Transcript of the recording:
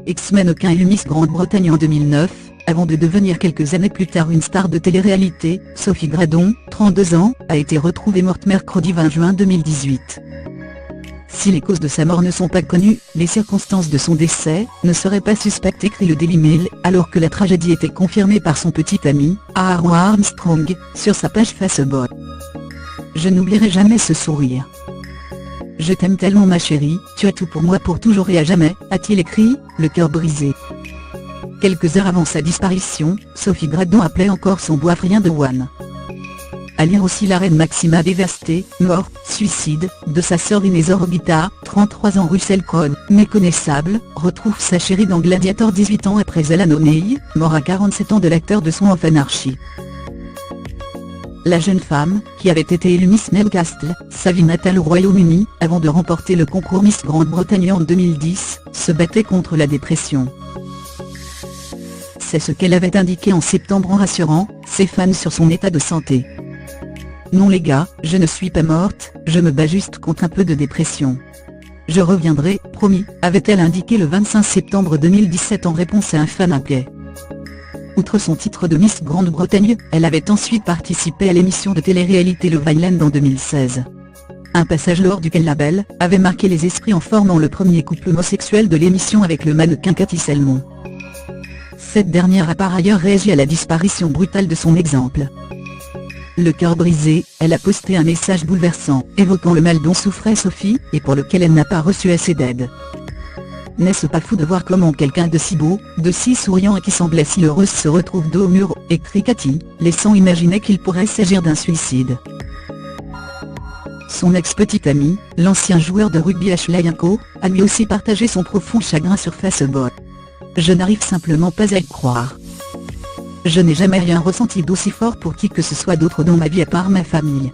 ex-mannequin élue Miss Grande-Bretagne en 2009, avant de devenir quelques années plus tard une star de télé-réalité. Sophie Gradon, 32 ans, a été retrouvée morte mercredi 20 juin 2018. Si les causes de sa mort ne sont pas connues, les circonstances de son décès ne seraient pas suspectes, écrit le Daily Mail, alors que la tragédie était confirmée par son petit ami, Aaron Armstrong, sur sa page Facebook. Je n'oublierai jamais ce sourire. Je t'aime tellement ma chérie, tu as tout pour moi pour toujours et à jamais, a-t-il écrit, le cœur brisé. Quelques heures avant sa disparition, Sophie Gradon appelait encore son boyfriend de One. À lire aussi la reine Maxima dévastée, mort, suicide, de sa sœur Inés Orbita, 33 ans Russell Crowe, méconnaissable, retrouve sa chérie dans Gladiator 18 ans après Alan O'Neill, mort à 47 ans de l'acteur de Sons of Anarchy. La jeune femme, qui avait été élue Miss Newcastle, sa ville natale au Royaume-Uni, avant de remporter le concours Miss Grande-Bretagne en 2010, se battait contre la dépression. C'est ce qu'elle avait indiqué en septembre en rassurant ses fans sur son état de santé. Non les gars, je ne suis pas morte, je me bats juste contre un peu de dépression. Je reviendrai, promis, avait-elle indiqué le 25 septembre 2017 en réponse à un fan inquiet. Outre son titre de Miss Grande-Bretagne, elle avait ensuite participé à l'émission de télé-réalité Love Island en 2016. Un passage lors duquel la belle avait marqué les esprits en formant le premier couple homosexuel de l'émission avec le mannequin Cathy Selmon. Cette dernière a par ailleurs réagi à la disparition brutale de son exemple. Le cœur brisé, elle a posté un message bouleversant, évoquant le mal dont souffrait Sophie, et pour lequel elle n'a pas reçu assez d'aide. N'est-ce pas fou de voir comment quelqu'un de si beau, de si souriant et qui semblait si heureuse se retrouve dos au mur, écrit Cathy, laissant imaginer qu'il pourrait s'agir d'un suicide. Son ex-petit ami, l'ancien joueur de rugby Ashley Young, a lui aussi partagé son profond chagrin sur Facebook. Je n'arrive simplement pas à y croire. Je n'ai jamais rien ressenti d'aussi fort pour qui que ce soit d'autre dans ma vie à part ma famille.